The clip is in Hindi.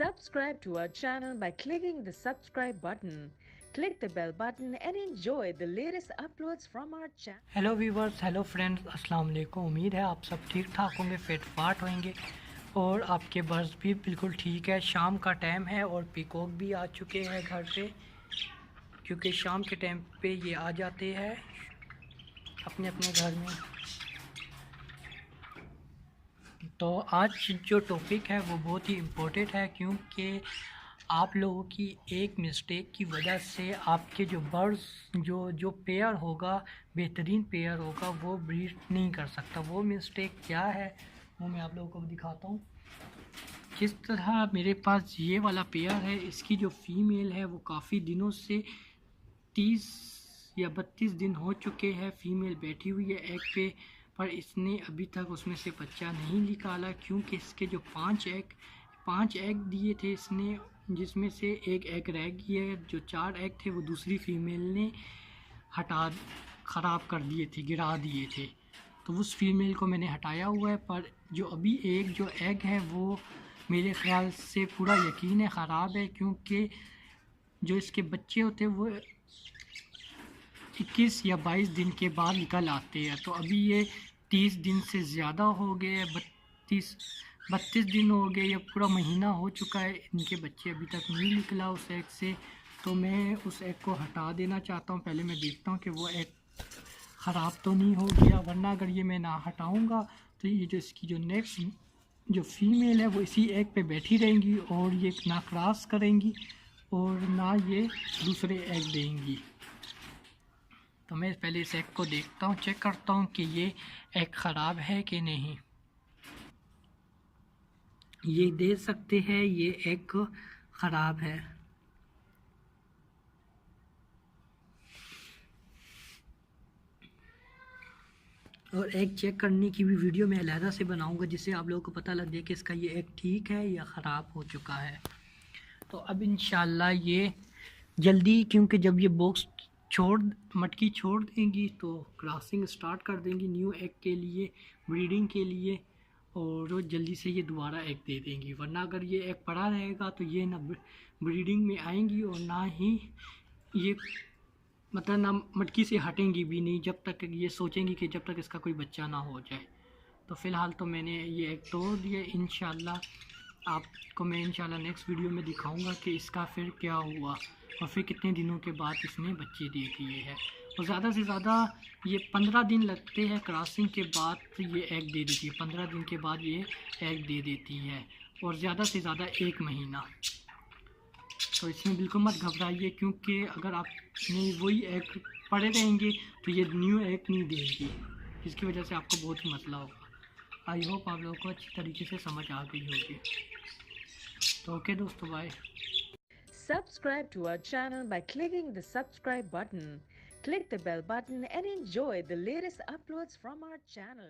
Subscribe to our channel by clicking the subscribe button. Click the bell button and enjoy the latest uploads from our channel. Hello viewers, hello friends, अस्सलाम वालेकुम। उम्मीद है आप सब ठीक ठाक होंगे, फिट फाट होंगे और आपके बर्ड्स भी बिल्कुल ठीक है। शाम का टाइम है और पीकॉक भी आ चुके हैं घर पे, क्योंकि शाम के टाइम पे ये आ जाते हैं अपने अपने घर में। तो आज जो टॉपिक है वो बहुत ही इम्पोर्टेंट है, क्योंकि आप लोगों की एक मिस्टेक की वजह से आपके जो बर्ड्स जो पेयर होगा, बेहतरीन पेयर होगा, वो ब्रीड नहीं कर सकता। वो मिस्टेक क्या है वो मैं आप लोगों को दिखाता हूँ। जिस तरह मेरे पास ये वाला पेयर है, इसकी जो फीमेल है वो काफ़ी दिनों से 30 या 32 दिन हो चुके हैं फीमेल बैठी हुई है एग पे, पर इसने अभी तक उसमें से बच्चा नहीं निकाला, क्योंकि इसके जो 5 एग दिए थे इसने, जिसमें से एक एग रह गई है। जो 4 एग थे वो दूसरी फीमेल ने ख़राब कर दिए थे, गिरा दिए थे। तो उस फीमेल को मैंने हटाया हुआ है, पर जो अभी एक जो एग है वो मेरे ख़्याल से पूरा यकीन है ख़राब है, क्योंकि जो इसके बच्चे होते हैं वो 21 या 22 दिन के बाद निकल आते हैं। तो अभी ये 30 दिन से ज़्यादा हो गए, 32 दिन हो गए, या पूरा महीना हो चुका है, इनके बच्चे अभी तक नहीं निकला उस एग से। तो मैं उस एग को हटा देना चाहता हूँ। पहले मैं देखता हूँ कि वो एग ख़राब तो नहीं हो गया, वरना अगर ये मैं ना हटाऊँगा तो ये जो इसकी जो नेक्स्ट जो फीमेल है वो इसी एग पे बैठी रहेंगी और ये ना क्रॉस करेंगी और ना ये दूसरे एग देंगी। तो मैं पहले इस एग को देखता हूँ, चेक करता हूँ कि ये एग ख़राब है कि नहीं। ये देख सकते हैं ये एग ख़राब है। और एग चेक करने की भी वीडियो मैं अलहदा से बनाऊंगा, जिससे आप लोगों को पता लग जाए कि इसका ये एग ठीक है या ख़राब हो चुका है। तो अब इंशाल्लाह ये जल्दी, क्योंकि जब ये बॉक्स मटकी छोड़ देंगी तो क्रॉसिंग स्टार्ट कर देंगी न्यू एग के लिए, ब्रीडिंग के लिए, और जल्दी से ये दोबारा एग दे देंगी। वरना अगर ये एग पड़ा रहेगा तो ये ना ब्रीडिंग में आएंगी और ना ही ये मतलब ना मटकी से हटेंगी भी नहीं, जब तक ये सोचेंगी कि जब तक इसका कोई बच्चा ना हो जाए। तो फ़िलहाल तो मैंने ये एग तोड़ दिए। इंशाल्लाह आपको मैं इंशाल्लाह नेक्स्ट वीडियो में दिखाऊंगा कि इसका फिर क्या हुआ और फिर कितने दिनों के बाद इसने बच्चे दे दिए हैं। और ज़्यादा से ज़्यादा ये 15 दिन लगते हैं क्रॉसिंग के बाद, तो ये एग दे देती है। 15 दिन के बाद ये एग दे देती है, और ज़्यादा से ज़्यादा 1 महीना। तो इसमें बिल्कुल मत घबराइए, क्योंकि अगर आपने वही एग पड़े रहेंगे तो ये न्यू एग नहीं देंगी, जिसकी वजह से आपको बहुत ही मसला होगा। आई होप आप लोगों को अच्छी तरीके से समझ आ गई होगी। तो ओके दोस्तों, bye. Subscribe to our channel by clicking the subscribe button. Click the bell button and enjoy the latest uploads from our channel.